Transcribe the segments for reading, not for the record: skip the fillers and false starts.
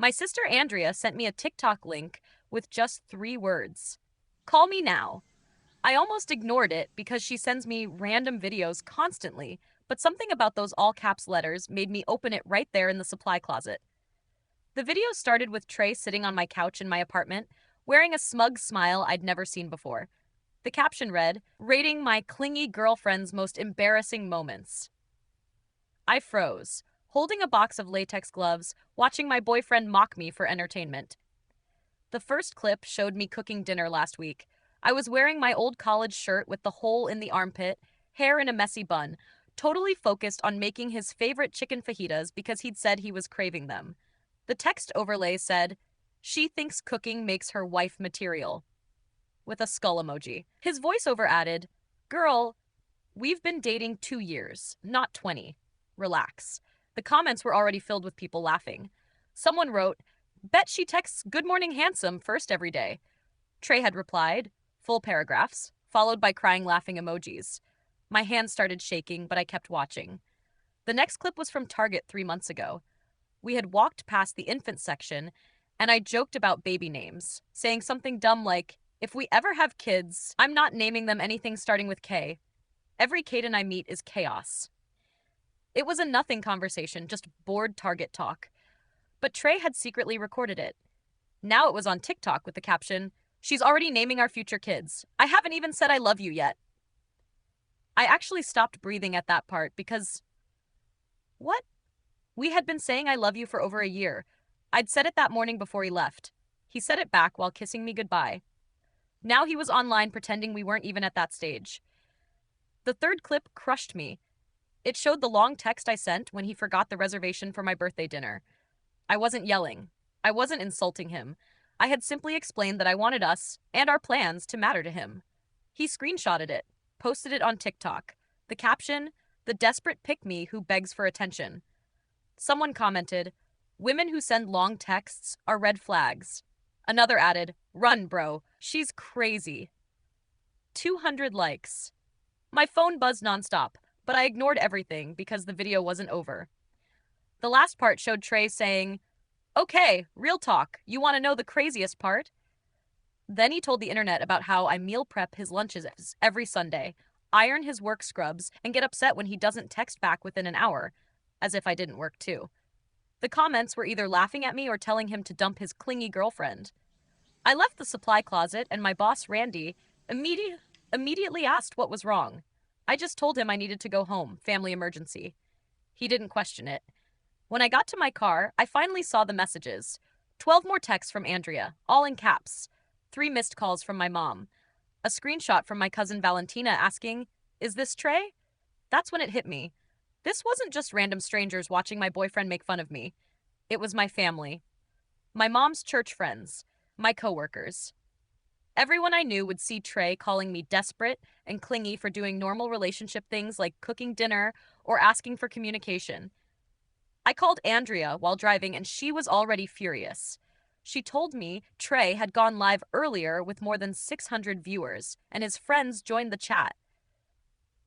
My sister Andrea sent me a TikTok link with just 3 words. Call me now. I almost ignored it because she sends me random videos constantly, but something about those all caps letters made me open it right there in the supply closet. The video started with Trey sitting on my couch in my apartment, wearing a smug smile I'd never seen before. The caption read, "Rating my clingy girlfriend's most embarrassing moments." I froze, holding a box of latex gloves, watching my boyfriend mock me for entertainment. The first clip showed me cooking dinner last week. I was wearing my old college shirt with the hole in the armpit, hair in a messy bun, totally focused on making his favorite chicken fajitas because he'd said he was craving them. The text overlay said, "She thinks cooking makes her wife material," with a skull emoji. His voiceover added, "Girl, we've been dating 2 years, not 20. Relax." The comments were already filled with people laughing. Someone wrote, "Bet she texts 'Good morning, handsome' first every day." Trey had replied, full paragraphs, followed by crying laughing emojis. My hands started shaking, but I kept watching. The next clip was from Target 3 months ago. We had walked past the infant section, and I joked about baby names, saying something dumb like, "If we ever have kids, I'm not naming them anything starting with K. Every Kaden I meet is chaos." It was a nothing conversation, just bored Target talk. But Trey had secretly recorded it. Now it was on TikTok with the caption, "She's already naming our future kids. I haven't even said I love you yet." I actually stopped breathing at that part because, what? We had been saying I love you for over a year. I'd said it that morning before he left. He said it back while kissing me goodbye. Now he was online pretending we weren't even at that stage. The third clip crushed me. It showed the long text I sent when he forgot the reservation for my birthday dinner. I wasn't yelling. I wasn't insulting him. I had simply explained that I wanted us and our plans to matter to him. He screenshotted it, posted it on TikTok. The caption, "The desperate pick-me who begs for attention." Someone commented, "Women who send long texts are red flags." Another added, "Run, bro. She's crazy." 200 likes. My phone buzzed nonstop, but I ignored everything because the video wasn't over. The last part showed Trey saying, "Okay, real talk. You want to know the craziest part?" Then he told the internet about how I meal prep his lunches every Sunday, iron his work scrubs, and get upset when he doesn't text back within an hour, as if I didn't work too. The comments were either laughing at me or telling him to dump his clingy girlfriend. I left the supply closet, and my boss, Randy, immediately asked what was wrong. I just told him I needed to go home, family emergency. He didn't question it. When I got to my car, I finally saw the messages. 12 more texts from Andrea, all in caps. 3 missed calls from my mom. A screenshot from my cousin Valentina asking, "Is this Trey?" That's when it hit me. This wasn't just random strangers watching my boyfriend make fun of me. It was my family. My mom's church friends. My coworkers. Everyone I knew would see Trey calling me desperate and clingy for doing normal relationship things like cooking dinner or asking for communication. I called Andrea while driving, and she was already furious. She told me Trey had gone live earlier with more than 600 viewers, and his friends joined the chat.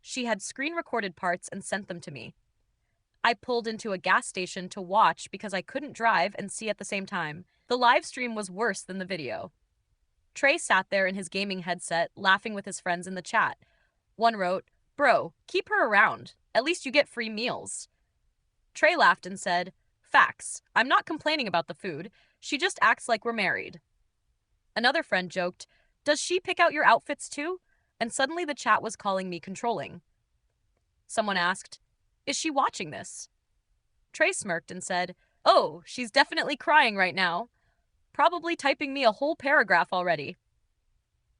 She had screen recorded parts and sent them to me. I pulled into a gas station to watch because I couldn't drive and see at the same time. The live stream was worse than the video. Trey sat there in his gaming headset, laughing with his friends in the chat. One wrote, "Bro, keep her around. At least you get free meals." Trey laughed and said, "Facts. I'm not complaining about the food. She just acts like we're married." Another friend joked, "Does she pick out your outfits too?" And suddenly the chat was calling me controlling. Someone asked, "Is she watching this?" Trey smirked and said, "Oh, she's definitely crying right now. Probably typing me a whole paragraph already."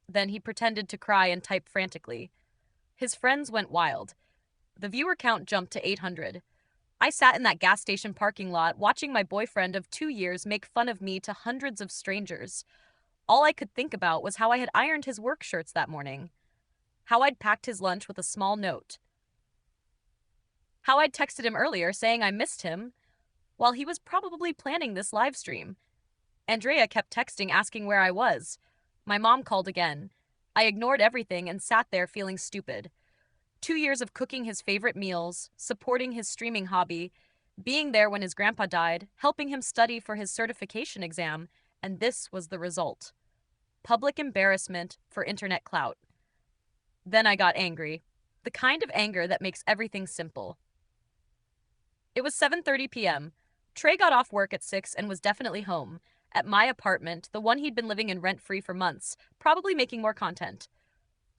Then he pretended to cry and type frantically. His friends went wild. The viewer count jumped to 800. I sat in that gas station parking lot watching my boyfriend of 2 years make fun of me to hundreds of strangers. All I could think about was how I had ironed his work shirts that morning, how I'd packed his lunch with a small note, how I'd texted him earlier saying I missed him while he was probably planning this live stream. Andrea kept texting asking where I was. My mom called again. I ignored everything and sat there feeling stupid. 2 years of cooking his favorite meals, supporting his streaming hobby, being there when his grandpa died, helping him study for his certification exam, and this was the result. Public embarrassment for internet clout. Then I got angry. The kind of anger that makes everything simple. It was 7:30 p.m. Trey got off work at 6 and was definitely home. At my apartment, the one he'd been living in rent-free for months, probably making more content.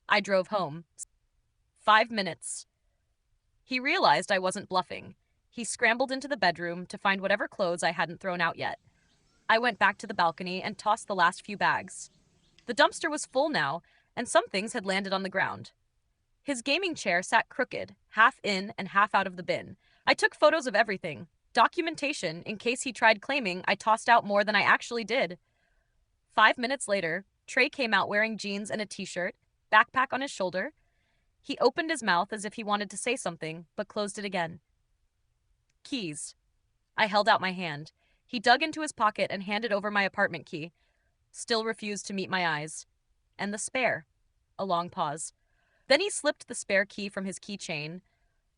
I drove home. 5 minutes. He realized I wasn't bluffing. He scrambled into the bedroom to find whatever clothes I hadn't thrown out yet. I went back to the balcony and tossed the last few bags. The dumpster was full now, and some things had landed on the ground. His gaming chair sat crooked, half in and half out of the bin. I took photos of everything, documentation in case he tried claiming I tossed out more than I actually did. 5 minutes later, Trey came out wearing jeans and a t-shirt, backpack on his shoulder. He opened his mouth as if he wanted to say something, but closed it again. Keys. I held out my hand. He dug into his pocket and handed over my apartment key. Still refused to meet my eyes. And the spare. A long pause. Then he slipped the spare key from his keychain,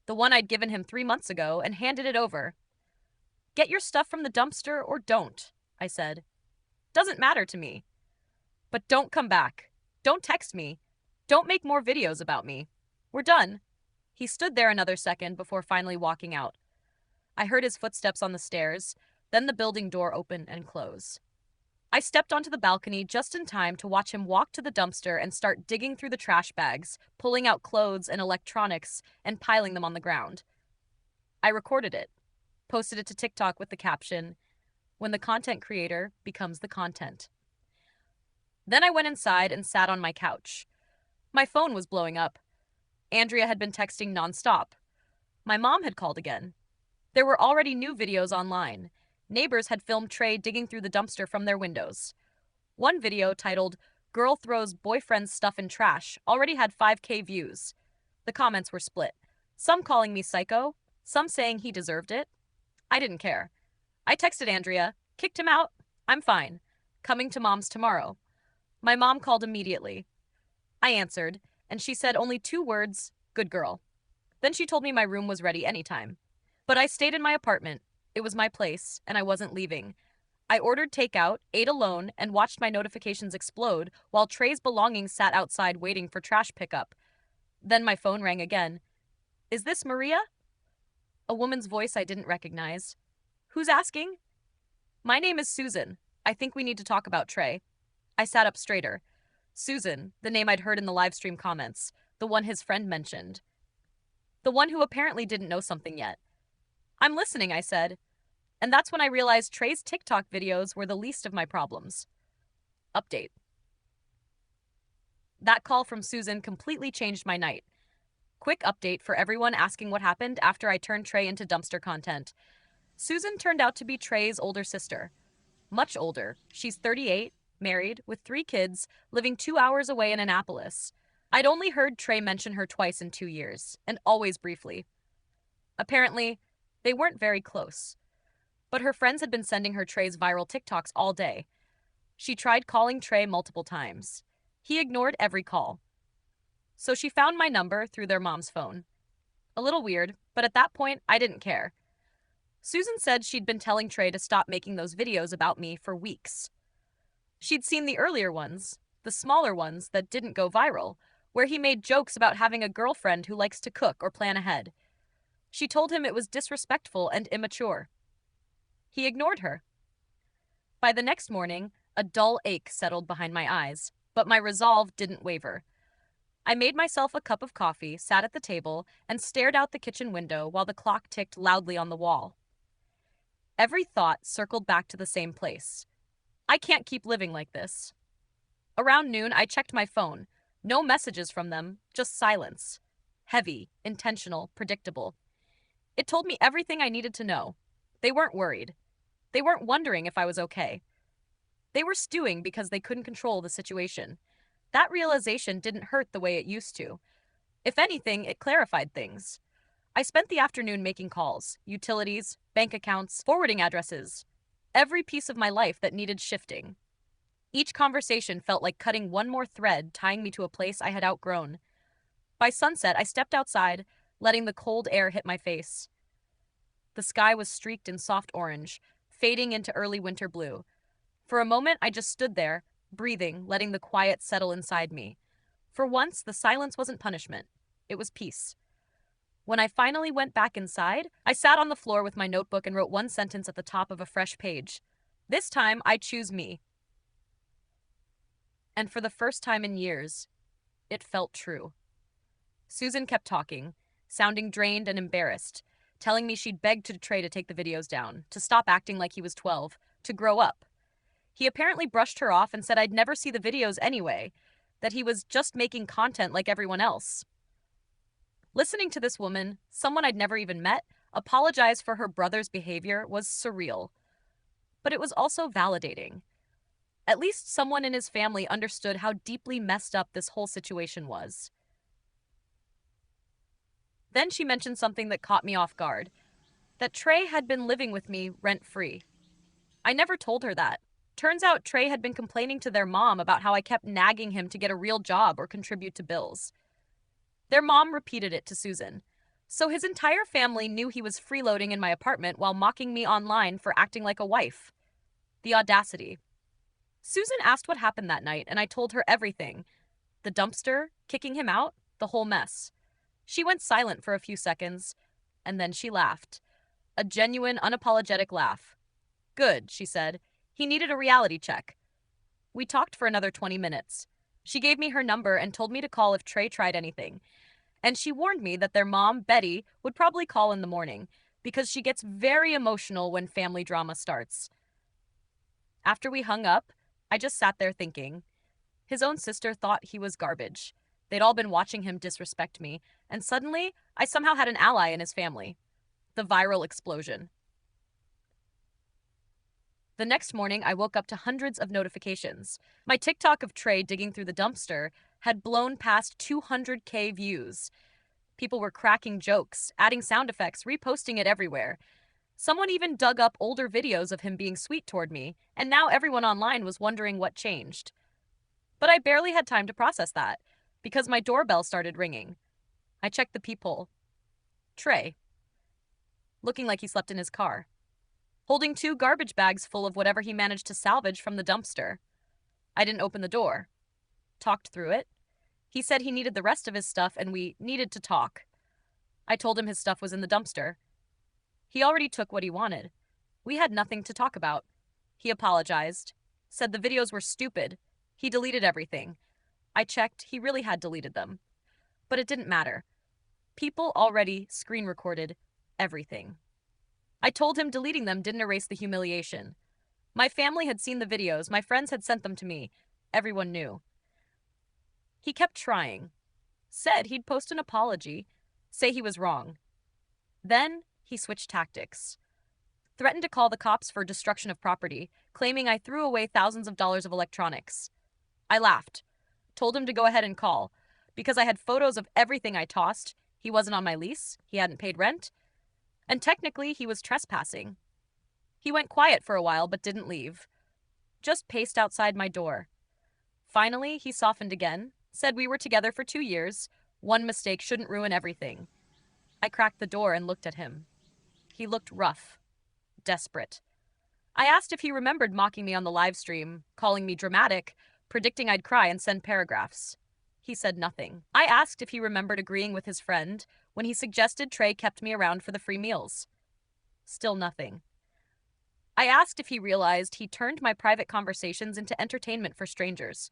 the one I'd given him 3 months ago, and handed it over. Get your stuff from the dumpster or don't, I said. Doesn't matter to me. But don't come back. Don't text me. Don't make more videos about me. We're done. He stood there another second before finally walking out. I heard his footsteps on the stairs, then the building door open and close. I stepped onto the balcony just in time to watch him walk to the dumpster and start digging through the trash bags, pulling out clothes and electronics and piling them on the ground. I recorded it, posted it to TikTok with the caption, "When the content creator becomes the content." Then I went inside and sat on my couch. My phone was blowing up. Andrea had been texting nonstop. My mom had called again. There were already new videos online. Neighbors had filmed Trey digging through the dumpster from their windows. One video titled, "Girl Throws Boyfriend's Stuff in Trash," already had 5K views. The comments were split. Some calling me psycho, some saying he deserved it. I didn't care. I texted Andrea, "Kicked him out? I'm fine. Coming to mom's tomorrow." My mom called immediately. I answered, and she said only 2 words, "Good girl." Then she told me my room was ready anytime. But I stayed in my apartment. It was my place, and I wasn't leaving. I ordered takeout, ate alone, and watched my notifications explode while Trey's belongings sat outside waiting for trash pickup. Then my phone rang again. "Is this Maria?" A woman's voice I didn't recognize. "Who's asking?" "My name is Susan. I think we need to talk about Trey." I sat up straighter. Susan, the name I'd heard in the livestream comments, the one his friend mentioned. The one who apparently didn't know something yet. "I'm listening," I said. And that's when I realized Trey's TikTok videos were the least of my problems. Update. That call from Susan completely changed my night. Quick update for everyone asking what happened after I turned Trey into dumpster content. Susan turned out to be Trey's older sister. Much older. She's 38, married, with 3 kids, living 2 hours away in Annapolis. I'd only heard Trey mention her twice in 2 years, and always briefly. Apparently, they weren't very close. But her friends had been sending her Trey's viral TikToks all day. She tried calling Trey multiple times. He ignored every call. So she found my number through their mom's phone. A little weird, but at that point, I didn't care. Susan said she'd been telling Trey to stop making those videos about me for weeks. She'd seen the earlier ones, the smaller ones that didn't go viral, where he made jokes about having a girlfriend who likes to cook or plan ahead. She told him it was disrespectful and immature. He ignored her. By the next morning, a dull ache settled behind my eyes, but my resolve didn't waver. I made myself a cup of coffee, sat at the table, and stared out the kitchen window while the clock ticked loudly on the wall. Every thought circled back to the same place. I can't keep living like this. Around noon, I checked my phone. No messages from them, just silence. Heavy, intentional, predictable. It told me everything I needed to know. They weren't worried. They weren't wondering if I was okay. They were stewing because they couldn't control the situation. That realization didn't hurt the way it used to. If anything, it clarified things. I spent the afternoon making calls, utilities, bank accounts, forwarding addresses, every piece of my life that needed shifting. Each conversation felt like cutting one more thread tying me to a place I had outgrown. By sunset, I stepped outside, letting the cold air hit my face. The sky was streaked in soft orange, fading into early winter blue. For a moment, I just stood there, breathing, letting the quiet settle inside me. For once, the silence wasn't punishment. It was peace. When I finally went back inside, I sat on the floor with my notebook and wrote one sentence at the top of a fresh page. This time, I choose me. And for the first time in years, it felt true. Susan kept talking, sounding drained and embarrassed, telling me she'd begged to Trey to take the videos down, to stop acting like he was 12, to grow up. He apparently brushed her off and said I'd never see the videos anyway, that he was just making content like everyone else. Listening to this woman, someone I'd never even met, apologize for her brother's behavior was surreal. But it was also validating. At least someone in his family understood how deeply messed up this whole situation was. Then she mentioned something that caught me off guard, that Trey had been living with me rent-free. I never told her that. Turns out Trey had been complaining to their mom about how I kept nagging him to get a real job or contribute to bills. Their mom repeated it to Susan. So his entire family knew he was freeloading in my apartment while mocking me online for acting like a wife. The audacity. Susan asked what happened that night, and I told her everything. The dumpster, kicking him out, the whole mess. She went silent for a few seconds, and then she laughed. A genuine, unapologetic laugh. Good, she said. He needed a reality check. We talked for another 20 minutes. She gave me her number and told me to call if Trey tried anything. And she warned me that their mom, Betty, would probably call in the morning, because she gets very emotional when family drama starts. After we hung up, I just sat there thinking. His own sister thought he was garbage. They'd all been watching him disrespect me, and suddenly, I somehow had an ally in his family. The viral explosion. The next morning, I woke up to hundreds of notifications. My TikTok of Trey digging through the dumpster had blown past 200K views. People were cracking jokes, adding sound effects, reposting it everywhere. Someone even dug up older videos of him being sweet toward me, and now everyone online was wondering what changed. But I barely had time to process that, because my doorbell started ringing. I checked the peephole. Trey. Looking like he slept in his car. Holding 2 garbage bags full of whatever he managed to salvage from the dumpster. I didn't open the door. Talked through it. He said he needed the rest of his stuff and we needed to talk. I told him his stuff was in the dumpster. He already took what he wanted. We had nothing to talk about. He apologized. Said the videos were stupid. He deleted everything. I checked, he really had deleted them. But it didn't matter. People already screen recorded everything. I told him deleting them didn't erase the humiliation. My family had seen the videos, my friends had sent them to me. Everyone knew. He kept trying. Said he'd post an apology, say he was wrong. Then he switched tactics. Threatened to call the cops for destruction of property, claiming I threw away thousands of dollars of electronics. I laughed. Told him to go ahead and call, because I had photos of everything I tossed. He wasn't on my lease, he hadn't paid rent, and technically he was trespassing. He went quiet for a while but didn't leave. Just paced outside my door. Finally, he softened again, said we were together for 2 years. One mistake shouldn't ruin everything. I cracked the door and looked at him. He looked rough, desperate. I asked if he remembered mocking me on the live stream, calling me dramatic, predicting I'd cry and send paragraphs. He said nothing. I asked if he remembered agreeing with his friend when he suggested Trey kept me around for the free meals. Still nothing. I asked if he realized he turned my private conversations into entertainment for strangers.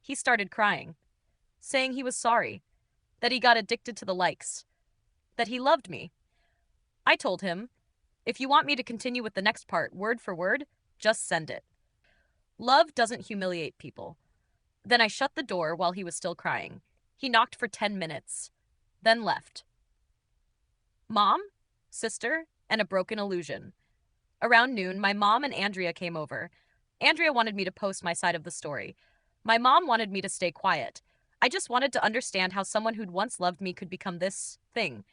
He started crying, saying he was sorry, that he got addicted to the likes, that he loved me. I told him, if you want me to continue with the next part, word for word, just send it. Love doesn't humiliate people. Then I shut the door while he was still crying. He knocked for 10 minutes, then left. Mom, sister, and a broken illusion. Around noon, my mom and Andrea came over. Andrea wanted me to post my side of the story. My mom wanted me to stay quiet. I just wanted to understand how someone who'd once loved me could become this thing.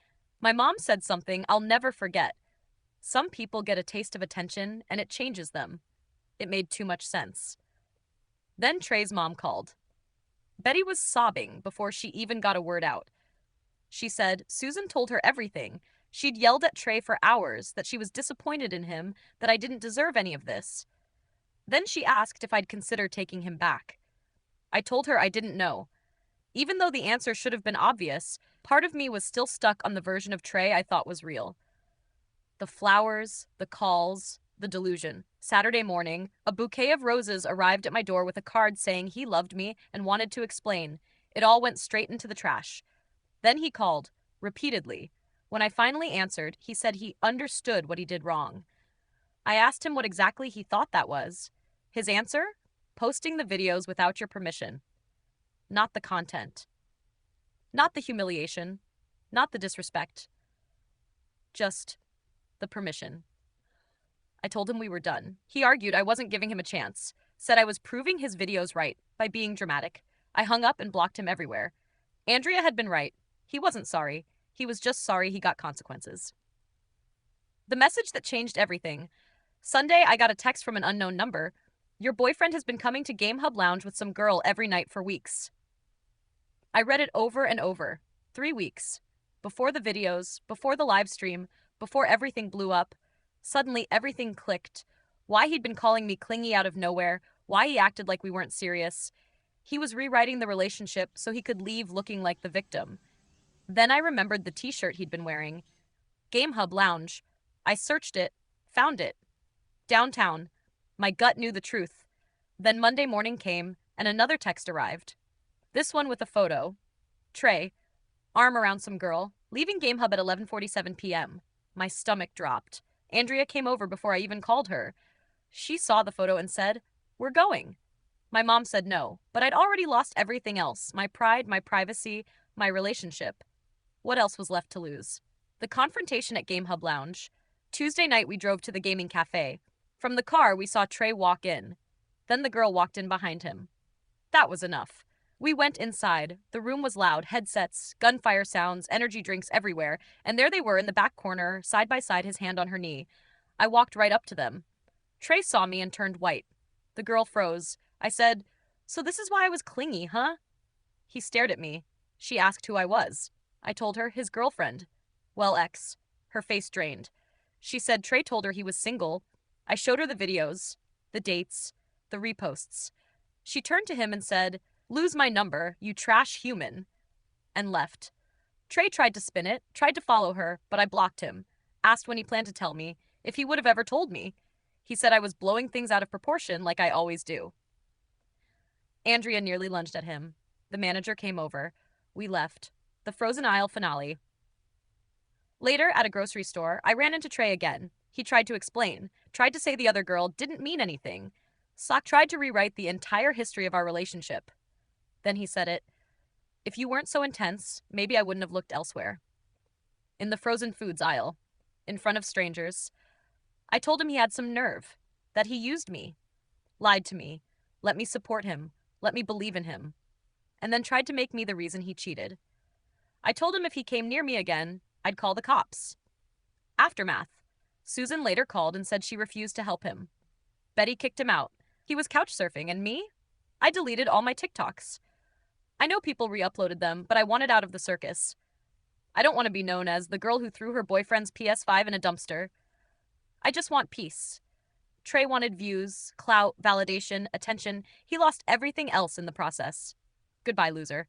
My mom said something I'll never forget. Some people get a taste of attention and it changes them. It made too much sense. Then Trey's mom called. Betty was sobbing before she even got a word out. She said Susan told her everything. She'd yelled at Trey for hours that she was disappointed in him, that I didn't deserve any of this. Then she asked if I'd consider taking him back. I told her I didn't know. Even though the answer should have been obvious, part of me was still stuck on the version of Trey I thought was real. The flowers, the calls, the delusion. Saturday morning, a bouquet of roses arrived at my door with a card saying he loved me and wanted to explain. It all went straight into the trash. Then he called, repeatedly. When I finally answered, he said he understood what he did wrong. I asked him what exactly he thought that was. His answer? Posting the videos without your permission. Not the content. Not the humiliation. Not the disrespect. Just the permission. I told him we were done. He argued I wasn't giving him a chance, said I was proving his videos right by being dramatic. I hung up and blocked him everywhere. Andrea had been right. He wasn't sorry. He was just sorry he got consequences. The message that changed everything. Sunday, I got a text from an unknown number. Your boyfriend has been coming to Game Hub Lounge with some girl every night for weeks. I read it over and over. 3 weeks. Before the videos, before the live stream, before everything blew up. Suddenly everything clicked. Why he'd been calling me clingy out of nowhere, why he acted like we weren't serious. He was rewriting the relationship so he could leave looking like the victim. Then I remembered the t-shirt he'd been wearing. Game Hub Lounge. I searched it, found it. Downtown. My gut knew the truth. Then Monday morning came, and another text arrived. This one with a photo. Trey, arm around some girl, leaving Game Hub at 11:47 p.m. My stomach dropped. Andrea came over before I even called her. She saw the photo and said, "We're going." My mom said no, but I'd already lost everything else. My pride, my privacy, my relationship. What else was left to lose? The confrontation at Game Hub Lounge. Tuesday night we drove to the gaming cafe. From the car we saw Trey walk in. Then the girl walked in behind him. That was enough. We went inside. The room was loud, headsets, gunfire sounds, energy drinks everywhere, and there they were in the back corner, side by side, his hand on her knee. I walked right up to them. Trey saw me and turned white. The girl froze. I said, "So this is why I was clingy, huh?" He stared at me. She asked who I was. I told her, his girlfriend. Well, ex. Her face drained. She said Trey told her he was single. I showed her the videos, the dates, the reposts. She turned to him and said, "Lose my number, you trash human," and left. Trey tried to spin it, tried to follow her, but I blocked him. Asked when he planned to tell me, if he would have ever told me. He said I was blowing things out of proportion like I always do. Andrea nearly lunged at him. The manager came over. We left. The frozen aisle finale. Later, at a grocery store, I ran into Trey again. He tried to explain, tried to say the other girl didn't mean anything. Sock tried to rewrite the entire history of our relationship. Then he said it. If you weren't so intense, maybe I wouldn't have looked elsewhere. In the frozen foods aisle, in front of strangers, I told him he had some nerve, that he used me, lied to me, let me support him, let me believe in him, and then tried to make me the reason he cheated. I told him if he came near me again, I'd call the cops. Aftermath. Susan later called and said she refused to help him. Betty kicked him out. He was couch surfing, and me? I deleted all my TikToks. I know people re-uploaded them, but I wanted out of the circus. I don't want to be known as the girl who threw her boyfriend's PS5 in a dumpster. I just want peace. Trey wanted views, clout, validation, attention. He lost everything else in the process. Goodbye, loser.